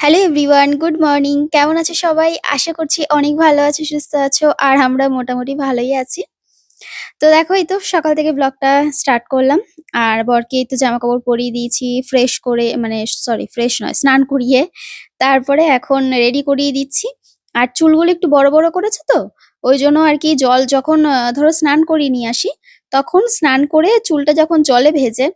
Hello everyone, good morning. কেমন আছো সবাই? আশা করছি অনেক ভালো আছো, সুস্থ আছো। আর আমরা মোটামুটি ভালোই আছি। তো দেখো এই তো সকাল থেকে ব্লগটা স্টার্ট করলাম। আর বরকে এই তো জামাকাপড় পরিয়ে দিয়েছি ফ্রেশ করে, মানে সরি ফ্রেশ নয়, স্নান করিয়ে। তারপরে এখন রেডি করিয়ে দিচ্ছি। আর চুলগুলো একটু বড়, বড় করেছে তো। ওইজন্য আরকি জল যখন ধরো স্নান করিয়ে নিয়ে আসি, তখন স্নান করে চুলটা যখন জলে ভেজে,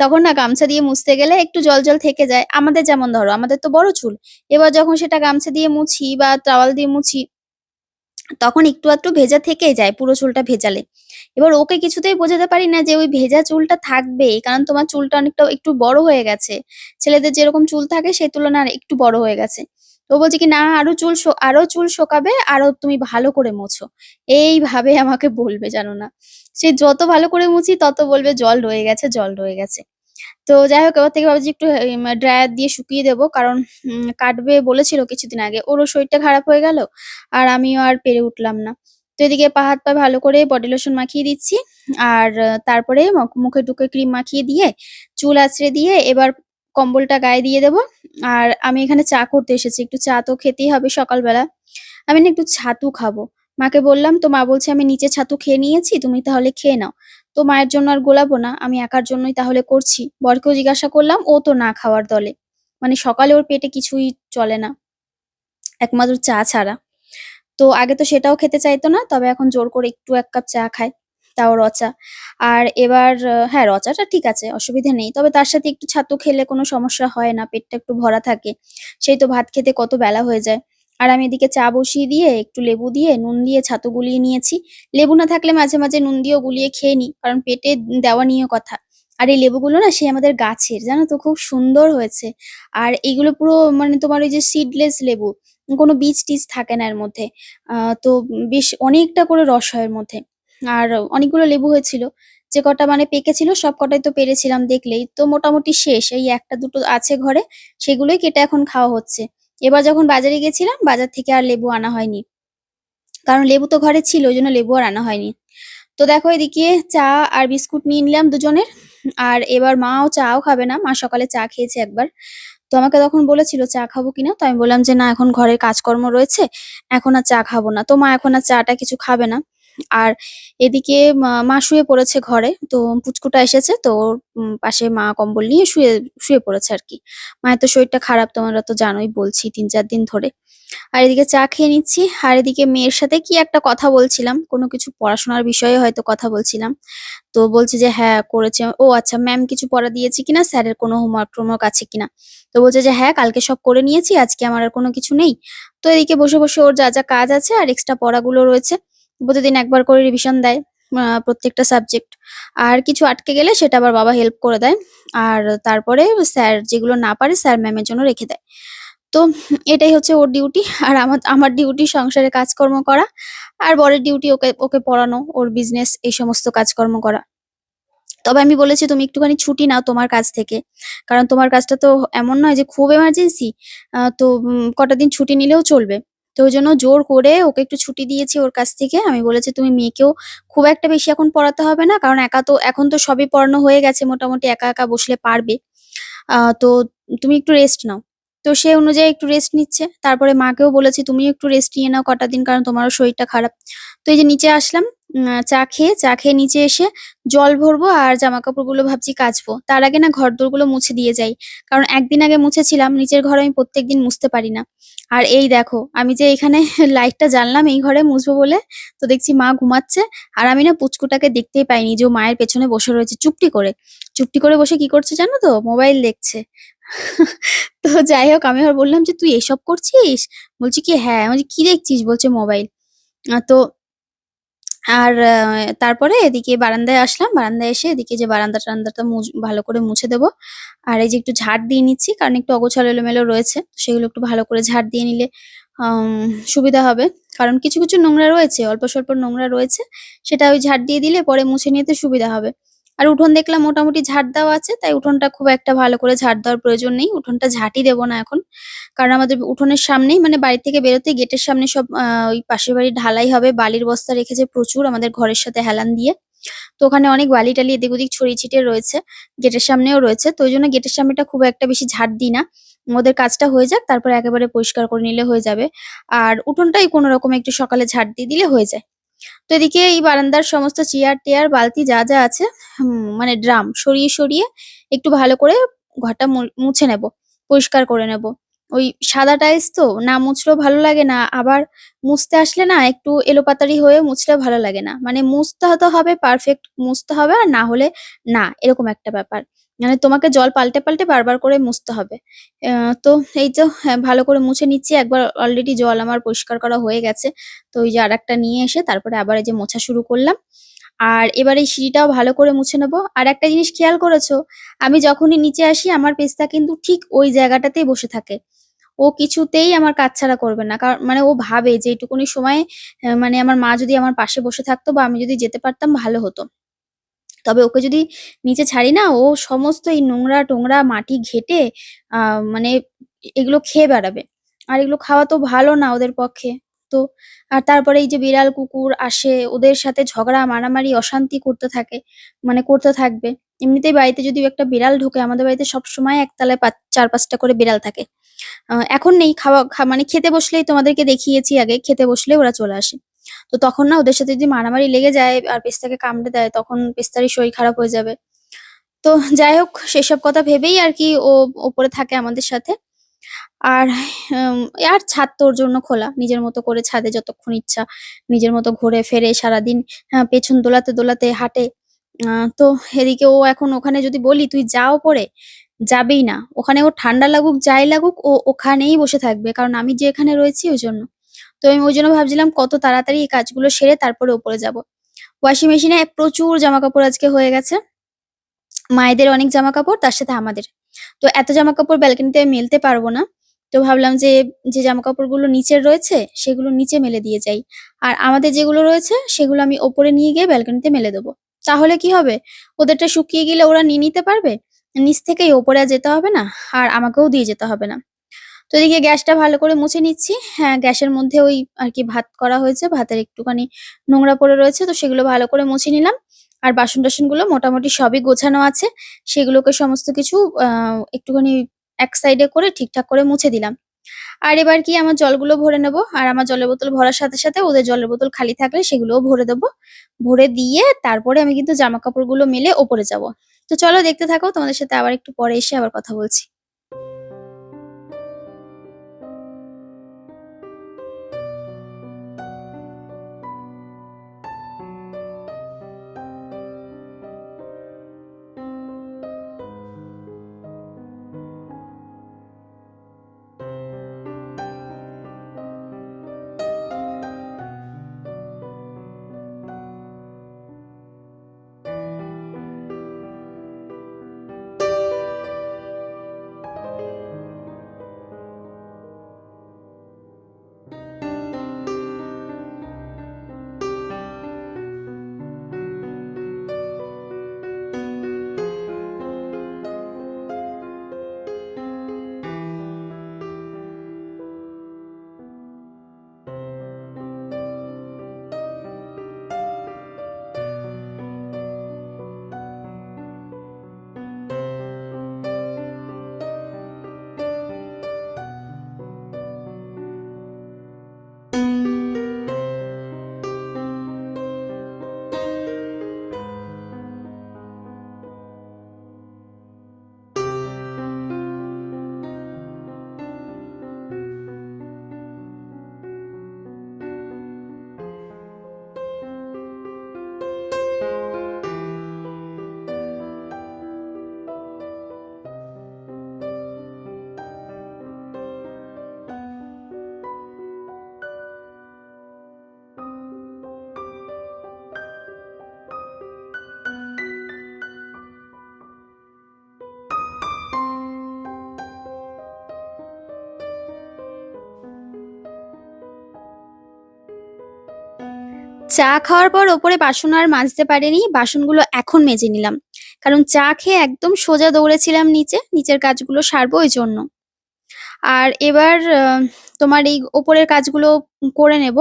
তখন না গামছা দিয়ে মুছতে গেলে একটু জল, জল থেকে যায়। আমাদের যেমন ধরো আমাদের তো বড় চুল। এবার যখন সেটা গামছা দিয়ে মুছি বা টাওয়াল দিয়ে মুছি, তখন একটু আধটু ভেজা থেকেই যায় পুরো চুলটা ভেজালে। এবার ওকে কিছুতেই বোঝাতে পারি না যে ওই ভেজা চুলটা থাকবেই। কারণ তোমার চুলটা অনেকটা একটু বড় হয়ে গেছে। ছেলেদের যেরকম চুল থাকে সেই তুলনায় আর একটু বড় হয়ে গেছে। তো ও বলছে কি, "না আরো চুল শোকাবে, আরো তুমি ভালো করে মোছো।" এইভাবে আমাকে বলবে জানো না। সে যত ভালো করে মুছি তত বলবে জল রয়ে গেছে, জল রয়ে গেছে। তো যাই হোক, এবার থেকে ভাবছি একটু ড্রায়ার দিয়ে শুকিয়ে দেবো। কারণ কাটবে বলেছিল কিছুদিন আগে। ওরও শরীরটা খারাপ হয়ে গেল। আর আমিও আর পেরে উঠলাম না। তো এদিকে পা হাত পা ভালো করে বডি লোশন মাখিয়ে দিচ্ছি। আর তারপরে মুখে-টুখে ক্রিম মাখিয়ে দিয়ে, চুল আঁচড়ে দিয়ে এবার কম্বলটা গায়ে দিয়ে দেবো। আর আমি এখানে চা করতে এসেছি। একটু চা তো খেতেই হবে সকালবেলা। আমি না একটু ছাতু খাবো। মাকে বললাম, তো মা বলছে, "আমি নিচে ছাতু খেয়ে নিয়েছি, তুমি তাহলে খেয়ে নাও।" তো মায়ের জন্য আর গোলাবো না। আমি একার জন্যই তাহলে করছি। বরকেও জিজ্ঞাসা করলাম, ও তো না খাওয়ার দলে। মানে সকালে ওর পেটে কিছুই চলে না, একমাত্র চা ছাড়া। তো আগে তো সেটাও খেতে চাইতো না। তবে এখন জোর করে একটু ১ কাপ চা খায়। তাও রচা। আর এবার হ্যাঁ, রচাটা ঠিক আছে, অসুবিধে নেই। তবে তার সাথে একটু ছাতু খেলে কোনো সমস্যা হয় না। পেটটা একটু ভরা থাকে। সেই তো ভাত খেতে কত বেলা হয়ে যায়। আর আমি এদিকে চা বসিয়ে দিয়ে একটু লেবু দিয়ে, নুন দিয়ে ছাতু গুলিয়ে নিয়েছি। লেবু না থাকলে মাঝে, মাঝে নুন দিয়েও গুলিয়ে খেয়ে নিই। কারণ পেটে দেওয়া নিয়ে কথা। আর এই লেবুগুলো না সেই আমাদের গাছের, জানো তো, খুব সুন্দর হয়েছে। আর এগুলো পুরো মানে তোমার ওই যে সিডলেস লেবু। কোনো বীজ-টিজ থাকে না এর মধ্যে। আ তো বেশ অনেকটা করে রস হয় এর মধ্যে। আর অনেকগুলো লেবু হয়েছিল। যে কটা মানে পেকেছিল সব কটাই তো পেড়েছিলাম দেখলেই। তো মোটামুটি শেষ। এই ১ টা ২ টো আছে ঘরে। সেগুলোই কেটে এখন খাওয়া হচ্ছে। এবার যখন বাজারে গেছিলাম, বাজার থেকে আর লেবু আনা হয়নি। কারণ লেবু তো ঘরে ছিল, ওইজন্য লেবু আর আনা হয়নি। তো দেখো এদিকে চা আর বিস্কুট নিয়ে নিলাম দুজনের। আর এবার মাও চাও খাবে না। মা সকালে চা খেয়েছে একবার। তো আমাকে তখন বলেছিল চা খাবো কিনা? তো আমি বললাম যে, "না, এখন ঘরের কাজকর্ম রয়েছে। এখন আর চা খাবো না।" তো মা এখন আর চাটা কিছু খাবে না। আর এদিকে মা শুয়ে পড়েছে ঘরে। তো পুচকুটা এসেছে তো ওর পাশে মা কম্বল নিয়ে শুয়ে শুয়ে পড়েছে আরকি। মায়ের তো শরীরটা খারাপ, তোমরা তো জানোই, বলছি ৩-৪ দিন ধরে। আর এদিকে চা খেয়ে নিচ্ছি। আর এদিকে মেয়ের সাথে কি একটা কথা বলছিলাম। কোনো কিছু পড়াশোনার বিষয়ে হয়তো কথা বলছিলাম। তো বলছে যে হ্যাঁ করেছে। ও আচ্ছা, ম্যাম কিছু পড়া দিয়েছে কিনা, স্যারের কোনো হোমওয়ার্ক-টোমওয়ার্ক আছে কিনা। তো বলছে যে হ্যাঁ, কালকে সব করে নিয়েছি, আজকে আমার আর কোনো কিছু নেই। তো এদিকে বসে, বসে ওর যা, যা কাজ আছে আর এক্সট্রা পড়াগুলো রয়েছে, প্রতিদিন একবার করে রিভিশন দেয় প্রত্যেকটা সাবজেক্ট। আর কিছু আটকে গেলে সেটা আবার বাবা হেল্প করে দেয়। আর তারপরে স্যার যেগুলো না পারে স্যার ম্যামের জন্য রেখে দেয়। তো এটাই হচ্ছে ওর ডিউটি। আর আমার ডিউটি সংসারে কাজকর্ম করা। আর বরের ডিউটি ওকে ওকে পড়ানো, ওর বিজনেস এই সমস্ত কাজকর্ম করা। তবে আমি বলেছি, "তুমি একটুখানি ছুটি নাও তোমার কাজ থেকে।" কারণ তোমার কাজটা তো এমন নয় যে খুব এমার্জেন্সি। তো কটা দিন ছুটি নিলেও চলবে। তো ওইজন্য জোর করে ওকে একটু ছুটি দিয়েছি ওর কাছ থেকে। আমি বলেছি, "তুমি মেয়েকেও খুব একটা বেশি এখন পড়াতে হবে না। কারণ একা তো এখন তো সবই পড়ানো হয়ে গেছে, মোটামুটি একা, একা বসলে পারবে। তো তুমি একটু রেস্ট নাও।" তো সে অনুযায়ী একটু রেস্ট নিচ্ছে। তারপরে মাকেও বলেছি, "তুমিও একটু রেস্ট নিয়ে নাও কটা দিন, কারণ তোমারও শরীরটা খারাপ।" তো এই যে নিচে আসলাম, চা খেয়ে নিচে এসে জল ভরবো আর জামাকাপড়গুলো ভাবছি কাচবো। তার আগে না ঘরদোরগুলো মুছে দিয়ে যাই। কারণ একদিন আগে মুছেছিলাম, নিচের ঘর আমি প্রত্যেকদিন মুছতে পারি না। আর এই দেখো, আমি যে এখানে লাইটটা জ্বাললাম এই ঘরে মুছবো বলে, তো দেখছি মা ঘুমাচ্ছে। আর আমি না পুচকুটাকে দেখতেই পাইনি যে ও মায়ের পেছনে বসে রয়েছে চুপটি করে। চুপটি করে বসে কি করছে জানো তো? মোবাইল দেখছে। তো যাই হোক, আমি আবার বললাম যে, "তুই এসব করছিস?" বলছে কি, "হ্যাঁ।" আমি বলছি, "কি দেখছিস?" বলছে, "মোবাইল।" তো আর তারপরে এদিকে বারান্দায় আসলাম। বারান্দায় এসে এদিকে যে বারান্দা-টারান্দাটা ভালো করে মুছে দেবো। আর এই যে একটু ঝাড় দিয়ে নিচ্ছি। কারণ একটু অগোছালো এলোমেলো রয়েছে। সেগুলো একটু ভালো করে ঝাড় দিয়ে নিলে আম সুবিধা হবে। কারণ কিছু, কিছু নোংরা রয়েছে, অল্প-স্বল্প নোংরা রয়েছে। সেটা ওই ঝাড় দিয়ে দিলে পরে মুছে নিতে সুবিধা হবে। আর উঠোন দেখলাম মোটামুটি ঝাড় দেওয়া আছে। তাই উঠোনটা খুব একটা ভালো করে ঝাড় দেওয়ার প্রয়োজন নেই। উঠোনটা ঝাঁটই দেব না এখন। কারণ আমাদের উঠোনের সামনেই, মানে বাড়ি থেকে বেরোতেই গেটের সামনে সব ওই পাশের বাড়ির ঢালাই হবে। বালির বস্তা রেখেছে প্রচুর আমাদের ঘরের সাথে হেলান দিয়ে। তো ওখানে অনেক বালি-টালি এদিক ওদিক ছড়িয়ে ছিটিয়ে রয়েছে। গেটের সামনেও রয়েছে। তো ওইজন্য গেটের সামনেটা খুব একটা বেশি ঝাড় দিই না। ওদের কাজটা হয়ে যাক, তারপরে একেবারে পরিষ্কার করে নিলে হয়ে যাবে। আর উঠোনটাই কোনরকম একটু সকালে ঝাড় দিয়ে দিলে হয়ে যায়। তো এদিকে এই বারান্দার সমস্ত চেয়ার-টেয়ার, বালতি যা, যা আছে মানে ড্রাম সরিয়ে একটু ভালো করে ঘরটা মুছে নেব। পরিষ্কার করে নেব। ওই সাদা টাইলস তো, না মুছলেও ভালো লাগে না। আবার মুছতে আসলে না একটু এলোপাতাড়ি হয়ে মুছলে ভালো লাগে না। মানে মুছতে হতে হবে, পারফেক্ট মুছতে হবে, আর না হলে না, এরকম একটা ব্যাপার। মানে তোমাকে জল পাল্টে বারবার করে মুছতে হবে। আ তো এই তো হ্যাঁ, ভালো করে মুছে নিচ্ছি। একবার অলরেডি জল আমার পরিষ্কার করা হয়ে গেছে। তো ওই যে আরেকটা নিয়ে এসে তারপরে আবার এই যে মোছা শুরু করলাম। আর এবার এই সিঁড়িটাও ভালো করে মুছে নেব। আর একটা জিনিস খেয়াল করেছো? আমি যখনই নিচে আসি আমার পেস্তা কিন্তু ঠিক ওই জায়গাটাতেই বসে থাকে। ও কিছুতেই আমার কাছছাড়া করবে না। মানে ও ভাবে যে এইটুকুনি সময়ে মানে আমার মা যদি আমার পাশে বসে থাকতো বা আমি যদি যেতে পারতাম ভালো হতো। তবে ওকে যদি নিচে ছাড়ি না, ও সমস্ত এই নোংরা-টোংরা মাটি ঘেঁটে আ মানে এগুলো খেয়ে বেড়াবে। আর এগুলো খাওয়া তো ভালো না ওদের পক্ষে। তো আর তারপরে এই যে বিড়াল, কুকুর আসে, ওদের সাথে ঝগড়া, মারামারি, অশান্তি করতে থাকে। মানে করতে থাকবে। এমনিতেই বাড়িতে যদি একটা বিড়াল ঢোকে, আমাদের বাড়িতে সবসময় একতলায় ৪-৫ টা করে বিড়াল থাকে। এখন নেই, মানে খেতে বসলেই তোমাদেরকে দেখিয়েছি আগে, খেতে বসলেই ওরা চলে আসে। তো তখন না ওদের সাথে যদি মারামারি লেগে যায় আর পেস্তাকে কামড়ে দেয়, তখন পেস্তারই শরীর খারাপ হয়ে যাবে। তো যাই হোক, সেসব কথা ভেবেই আরকি ও ওপরে থাকে আমাদের সাথে। আর উম আর ছাদ তো ওর জন্য খোলা। নিজের মতো করে ছাদে যতক্ষণ ইচ্ছা নিজের মতো ঘুরে ফেরে সারাদিন পেছন দোলাতে হাঁটে। আ তো এদিকে ও এখন ওখানে যদি বলি, "তুই যা ওপরে", যাবেই না। ওখানে ওর ঠান্ডা লাগুক, যাই লাগুক, ও ওখানেই বসে থাকবে। কারণ আমি যে এখানে রয়েছি ওইজন্য। তো আমি ওইজন্য ভাবছিলাম কত তাড়াতাড়ি এই কাজগুলো সেরে তারপরে উপরে যাবো। ওয়াশিং মেশিনে প্রচুর জামাকাপড় আজকে হয়ে গেছে। মায়েদের অনেক জামাকাপড়, তার সাথে আমাদের। তো এত জামাকাপড় ব্যালকনিতে আমি মেলতে পারব না। তো ভাবলাম যে, যে জামাকাপড়গুলো নিচের রয়েছে সেগুলো নিচে মেলে দিয়ে যাই। আর আমাদের যেগুলো রয়েছে সেগুলো আমি ওপরে নিয়ে গিয়ে ব্যালকনিতে মেলে দেব। তাহলে কি হবে? ওদেরটা শুকিয়ে গেলে ওরা নিয়ে নিতে পারবে। নিচ থেকেই ওপরে আর যেতে হবে না। আর আমাকেও দিয়ে যেতে হবে না। তো এদিকে গ্যাসটা ভালো করে মুছে নিচ্ছি। হ্যাঁ, গ্যাসের মধ্যে ওই আরকি ভাত করা হয়েছে। ভাতের একটুখানি নোংরা পড়ে রয়েছে। তো সেগুলো ভালো করে মুছে নিলাম। আর বাসন-টাসনগুলো মোটামুটি সবই গোছানো আছে। সেগুলোকে সমস্ত কিছু একটুখানি এক সাইডে করে ঠিকঠাক করে মুছে দিলাম। আর এবার কি আমার জলগুলো ভরে নেব। আর আমার জলের বোতল ভরার সাথে ওদের জলের বোতল খালি থাকলে সেগুলোও ভরে দেব। ভরে দিয়ে তারপরে আমি কিন্তু জামাকাপড়গুলো মেলে ওপরে যাব। তো চলো দেখতে থাকো। তোমাদের সাথে আবার একটু পরে এসে আবার কথা বলছি। চা খাওয়ার পর ওপরে বাসন আর মাজতে পারিনি। বাসনগুলো এখন মেজে নিলাম। কারণ চা খেয়ে একদম সোজা দৌড়েছিলাম নিচে। নিচের কাজগুলো সারবো ওইজন্য। আর এবার তোমার এই ওপরের কাজগুলো করে নেব।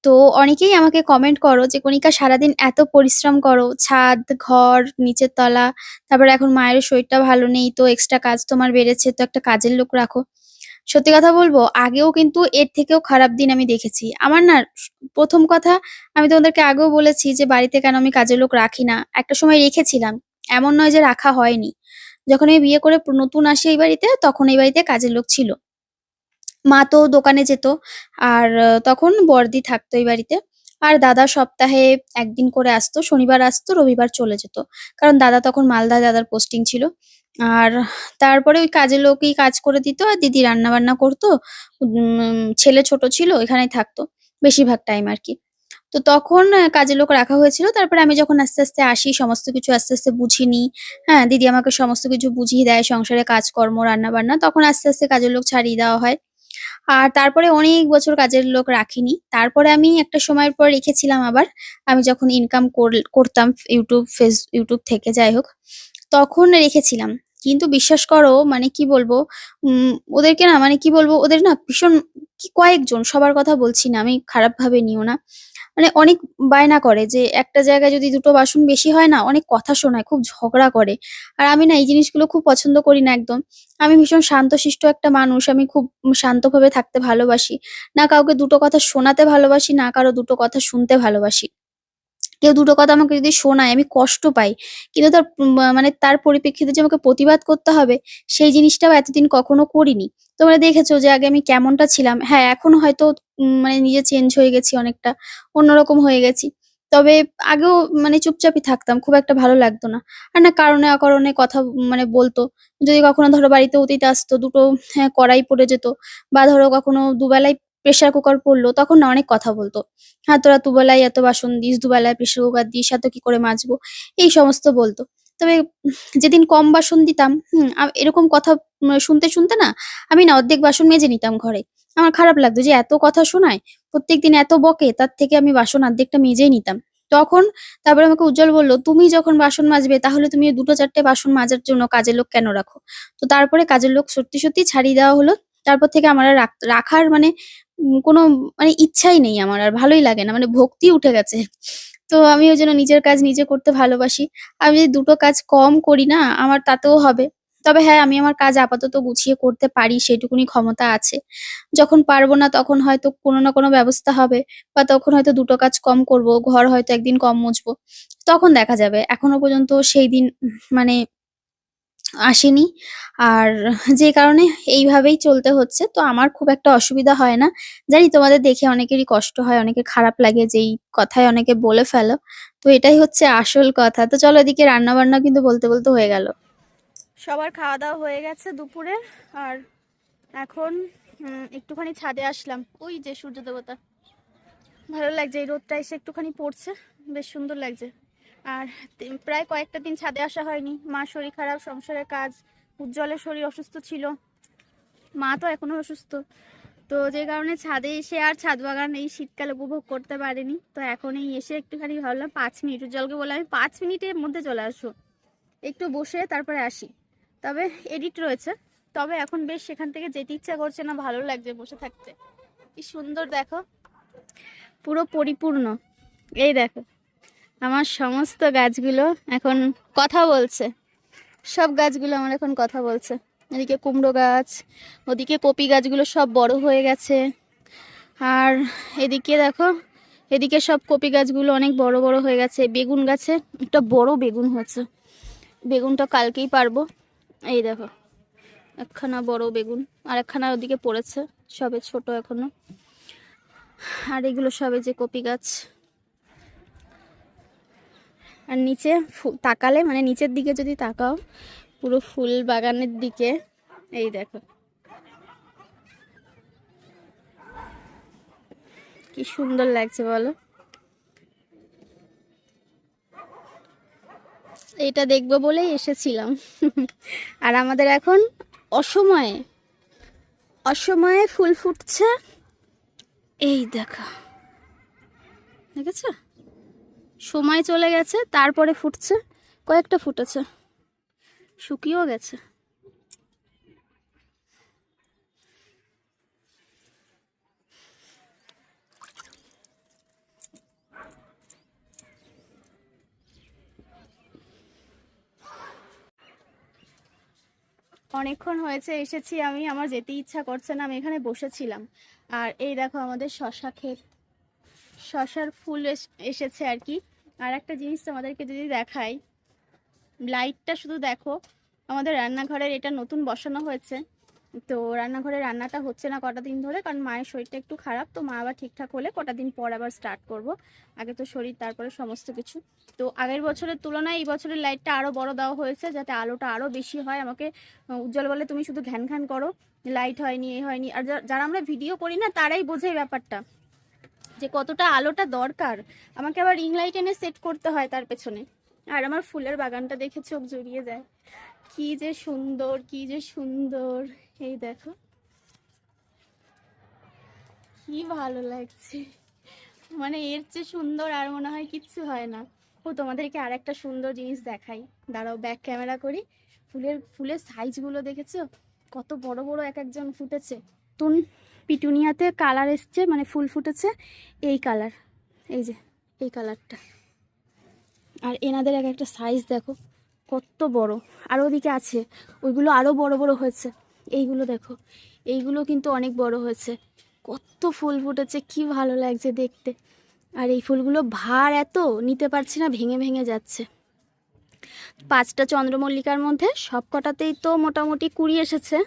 তো অনেকেই আমাকে কমেন্ট করো যে, "কণিকা সারাদিন এত পরিশ্রম করো, ছাদ, ঘর, নিচের তলা, তারপরে এখন মায়েরও শরীরটা ভালো নেই, তো এক্সট্রা কাজ তোমার বেড়েছে, তো একটা কাজের লোক রাখো।" সত্যি কথা বলবো, আগেও কিন্তু এর থেকেও খারাপ দিন আমি দেখেছি। আমার না ১ম কথা, আমি তোমাদেরকে আগেও বলেছি যে বাড়িতে কেন আমি কাজের লোক রাখি না। একটা সময় রেখেছিলাম। এমন নয় যে রাখা হয়নি। যখন আমি বিয়ে করে নতুন আসি এই বাড়িতে, তখন এই বাড়িতে কাজের লোক ছিল। মা তো দোকানে যেত। আর তখন বড়দি থাকতো এই বাড়িতে। আর দাদা সপ্তাহে ১ দিন করে আসতো। শনিবার আসতো, রবিবার চলে যেত। কারণ দাদা তখন মালদায় দাদার পোস্টিং ছিল। আর তারপরে ওই কাজের লোকই কাজ করে দিত আর দিদি রান্না-বান্না করতো। ছেলে ছোট ছিল, এখানেই থাকতো। বেশিরভাগ টাইম আরকি। তো তখন কাজের লোক রাখা হয়েছিল। তারপরে আমি যখন আস্তে, আস্তে আসি, সমস্ত কিছু আস্তে, আস্তে বুঝে নিই। হ্যাঁ? দিদি আমাকে সমস্ত কিছু বুঝিয়ে দেয়, সংসারের কাজকর্ম, রান্না-বান্না। তখন আস্তে, আস্তে কাজের লোক ছাড়িয়ে দেওয়া হয়। আর তারপরে অনেক বছর কাজের লোক রাখিনি। তারপরে আমি একটা সময়ের পর রেখেছিলাম আবার। আমি যখন ইনকাম করতাম YouTube থেকে যাই হোক, তখন রেখেছিলাম। কিন্তু বিশ্বাস করো মানে কি বলবো, ওদেরকে না মানে কি বলবো, ওদের না ভীষণ কয়েকজন, সবার কথা বলছি না, আমি খারাপভাবে নিও না। মানে অনেক বায়না করে যে একটা জায়গায় যদি ২ টো বাসন বেশি হয় না, অনেক কথা শোনায়, খুব ঝগড়া করে। আর আমি না এই জিনিসগুলো খুব পছন্দ করি না একদম। আমি ভীষণ শান্তশিষ্ট একটা মানুষ। আমি খুব শান্তভাবে থাকতে ভালোবাসি। না কাউকে ২ টো কথা শোনাতে ভালোবাসি, না কারো ২ টো কথা শুনতে ভালোবাসি। কেউ ২ টো কথা আমাকে যদি শোনায় আমি কষ্ট পাই। কিন্তু তার মানে তার পরিপ্রেক্ষিতে যে আমাকে প্রতিবাদ করতে হবে, সেই জিনিসটাও এতদিন কখনো করিনি। তোমরা দেখেছো যে আগে আমি কেমনটা ছিলাম। হ্যাঁ, এখন হয়তো মানে নিজে চেঞ্জ হয়ে গেছি অনেকটা। অন্যরকম হয়ে গেছি। তবে আগেও মানে চুপচাপই থাকতাম। খুব একটা ভালো লাগতো না। আর না কারণে অকারণে কথা মানে বলতো। যদি কখনো ধরো বাড়িতে অতিথি আসতো, ২ টো কড়াই পড়ে যেত বা ধরো কখনো দুবেলাই প্রেশার কুকার পড়ল, তখন না অনেক কথা বলত। "হ্যাঁ, তোরা দুবেলায় এত বাসন দিস, দুবেলায় প্রেশার কুকার দিস, এত কি করে মাজবো?" এই সমস্ত বলত। তবে যেদিন কম বাসন দিতাম, এরকম কথা শুনতে, শুনতে না আমি না অর্ধেক বাসন মেজে নিতাম ঘরে। আমার খারাপ লাগতো যে এত কথা শোনায়, প্রত্যেকদিন এত বকে, তার থেকে আমি বাসন অর্ধেকটা মেজেই নিতাম। তখন তারপরে আমাকে উজ্জ্বল বলল, "তুমি যখন বাসন মাজবে তাহলে তুমি ২ টো ৪ টে বাসন মাজার জন্য কাজের লোক কেন রাখো?" তো তারপরে কাজের লোক সত্যি, সত্যি ছাড়িয়ে দেওয়া হলো। তারপর থেকে আমার আর রাখার মানে কোনো মানে ইচ্ছাই নেই আমার আর ভালোই লাগে না। মানে ভক্তি উঠে গেছে। তো আমি ওইজন্য নিজের কাজ নিজে করতে ভালোবাসি। আমি যদি ২ টো কাজ কম করি না, আমার তাতেও হবে। তবে হ্যাঁ, আমি আমার কাজ আপাতত গুছিয়ে করতে পারি, সেটুকুনি ক্ষমতা আছে। যখন পারব না তখন হয়তো কোনো না কোনো ব্যবস্থা হবে বা তখন হয়তো ২ টো কাজ কম করব। ঘর হয়তো একদিন কম মুছবো। তখন দেখা যাবে। এখনো পর্যন্ত সেই দিন মানে আসেনি। আর যে কারণে এইভাবেই চলতে হচ্ছে। তো আমার খুব একটা অসুবিধা হয় না। জানি তোমাদের দেখে অনেকেরই কষ্ট হয়, অনেকের খারাপ লাগে যে এই কথায় অনেকে বলে ফেলো। তো এটাই হচ্ছে আসল কথা। তো চলো এদিকে রান্না-বান্না কিন্তু বলতে, বলতে হয়ে গেল। সবার খাওয়া-দাওয়া হয়ে গেছে দুপুরে। আর এখন একটুখানি ছাদে আসলাম। ওই যে সূর্য দেবতা। ভালো লাগছে, এই রোদটা এসে একটুখানি পড়ছে। বেশ সুন্দর লাগছে। আর প্রায় কয়েকটা দিন ছাদে আসা হয়নি। মার শরীর খারাপ, সংসারের কাজ, উজ্জ্বলের শরীর অসুস্থ ছিল। মা তো এখনো অসুস্থ। তো যে কারণে ছাদে এসে আর ছাদ বাগান এই শীতকাল উপভোগ করতে পারিনি। তো এখন এই এসে একটুখানি ভাবলাম ৫ মিনিট, উজ্জ্বলকে বললাম আমি ৫ মিনিটের মধ্যে চলে আসো, একটু বসে তারপরে আসি। তবে এডিট রয়েছে। তবে এখন বেশ সেখান থেকে যেতে ইচ্ছা করছে না, ভালো লাগছে বসে থাকতে। কি সুন্দর দেখো, পুরো পরিপূর্ণ। এই দেখো আমার সমস্ত গাছগুলো এখন কথা বলছে। সব গাছগুলো আমার এখন কথা বলছে। এদিকে কুমড়ো গাছ, ওদিকে কপি গাছগুলো সব বড় হয়ে গেছে। আর এদিকে দেখো, এদিকে সব কপি গাছগুলো অনেক বড় বড় হয়ে গেছে। বেগুন গাছে একটা বড় বেগুন হয়েছে। বেগুনটা কালকেই পারবো। এই দেখো একখানা বড় বেগুন, আর একখানা ওদিকে পড়েছে, সবে ছোট এখনো। আর এগুলো সবে যে কপি গাছ। আর নিচে তাকালে মানে নিচের দিকে যদি তাকাও, পুরো ফুল বাগানের দিকে এই দেখো কি সুন্দর লাগছে বলো। এটা দেখবো বলেই এসেছিলাম। আর আমাদের এখন অসময়ে অসময়ে ফুল ফুটছে। এই দেখো, দেখেছো? সময় চলে গেছে তারপরে ফুটছে। কয়েকটা ফুটেছে, শুকিয়েও গেছে। অনেকক্ষণ হয়েছে এসেছি আমি, আমার যেতে ইচ্ছা করছে না, আমি এখানে বসেছিলাম। আর এই দেখো আমাদের শশা ক্ষেত, শশার ফুল এসেছে আর কি। আর একটা জিনিস তোমাদেরকে যদি দেখাই, লাইটটা শুধু দেখো। আমাদের রান্নাঘরের এটা নতুন বসানো হয়েছে, তো রান্নাঘরে রান্নাটা হচ্ছে না কটা দিন ধরে, কারণ মায়ের শরীরটা একটু খারাপ। তো মা আবার ঠিকঠাক হলে কটা দিন পর আবার স্টার্ট করব। আগে তো শরীর, তারপরে সমস্ত কিছু। তো আগের বছরের তুলনায় এই বছরের লাইটটা আরও বড় দেওয়া হয়েছে, যাতে আলোটা আরও বেশি হয়। আমাকে উজ্জ্বল বলে তুমি শুধু ঘ্যান ঘ্যান করো, লাইট হয়নি, এই হয়নি। আর যারা আমরা ভিডিও করি না, তারাই বোঝে ব্যাপারটা যে কতটা আলোটা দরকার। আমাকে আবার রিং লাইট এনে সেট করতে হয় তার পেছনে। আর আমার ফুলের বাগানটা দেখে চোখ জড়িয়ে যায়, কি যে সুন্দর, কি যে সুন্দর। এই দেখো কি ভালো লাগছে, মানে এর চেয়ে সুন্দর আর মনে হয় কিচ্ছু হয় না। ও তোমাদেরকে আর একটা সুন্দর জিনিস দেখাই, দাঁড়াও ব্যাক ক্যামেরা করি। ফুলের সাইজগুলো দেখেছো, কত বড় বড় এক একজন ফুটেছে। তুন পিটুনিয়াতে কালার এসছে, মানে ফুল ফুটেছে এই কালার, এই যে এই কালারটা। আর এনাদের এক একটা সাইজ দেখো কত বড়। আর ওদিকে আছে, ওইগুলো আরও বড় বড় হয়েছে। এইগুলো দেখো, এইগুলো কিন্তু অনেক বড় হয়েছে। কত ফুল ফুটেছে, কি ভালো লাগছে দেখতে। আর এই ফুলগুলো ভার এত, নিতে পারছি না, ভেঙে ভেঙে যাচ্ছে। 5টা চন্দ্রমল্লিকার মধ্যে সব কটাতেই তো মোটামুটি কুড়ি এসেছে।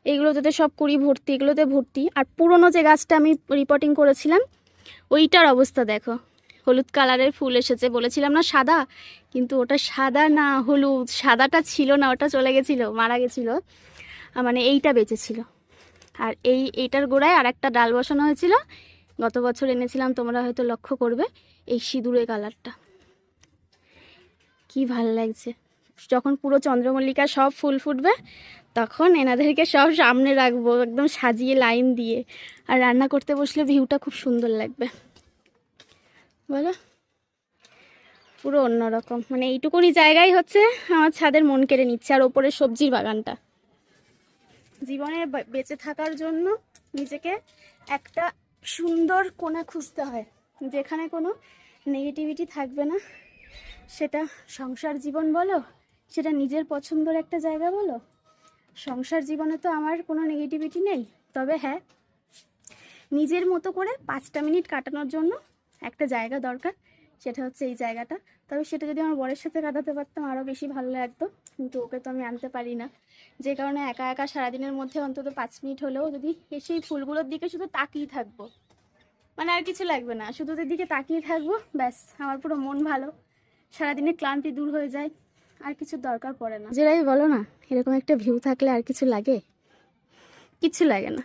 এইগুলোতে সব কুড়ি ভর্তি, এগুলোতে ভর্তি। আর পুরনো যে গাছটা আমি রিপোর্টিং করেছিলাম, ওইটার অবস্থা দেখো, হলুদ কালারের ফুল এসেছে। বলেছিলাম না সাদা, কিন্তু ওটা সাদা না, হলুদ। সাদাটা ছিল না, ওটা চলে গেছিলো, মারা গেছিলো, মানে এইটা বেঁচেছিল। আর এইটার গোড়ায় আর একটা ডাল বসানো হয়েছিল, গত বছর এনেছিলাম, তোমরা হয়তো লক্ষ্য করবে। এই সিঁদুরে কালারটা কি ভাল লাগছে। যখন পুরো চন্দ্রমল্লিকা সব ফুল ফুটবে, তখন এনাদেরকে সব সামনে রাখবো, একদম সাজিয়ে লাইন দিয়ে। আর রান্না করতে বসলে ভিউটা খুব সুন্দর লাগবে, বলো। পুরো অন্যরকম, মানে এইটুকুনি জায়গায় হচ্ছে আমার ছাদের মন কেড়ে নিচ্ছে। আর ওপরে সবজির বাগানটা। জীবনে বেঁচে থাকার জন্য নিজেকে একটা সুন্দর কোণা খুঁজতে হয়, যেখানে কোনো নেগেটিভিটি থাকবে না। সেটা সংসার জীবন বলো, সেটা নিজের পছন্দের একটা জায়গা বলো। সংসার জীবনে তো আমার কোনো নেগেটিভিটি নেই, তবে হ্যাঁ, নিজের মতো করে 5টা মিনিট কাটানোর জন্য একটা জায়গা দরকার, সেটা হচ্ছে এই জায়গাটা। তবে সেটা যদি আমার বরের সাথে কাটাতে পারতাম আরও বেশি ভালো লাগতো, কিন্তু ওকে তো আমি আনতে পারি না। যে কারণে একা একা সারাদিনের মধ্যে অন্তত 5 মিনিট হলেও যদি সেই ফুলগুলোর দিকে শুধু তাকিয়ে থাকবো, মানে আর কিছু লাগবে না, শুধু ওদের দিকে তাকিয়ে থাকবো, ব্যাস আমার পুরো মন ভালো, সারাদিনের ক্লান্তি দূর হয়ে যায়, আর কিছু দরকার পড়ে না। যেটাই বলো না, এরকম একটা ভিউ থাকলে আর কিছু লাগে? কিচ্ছু লাগে না।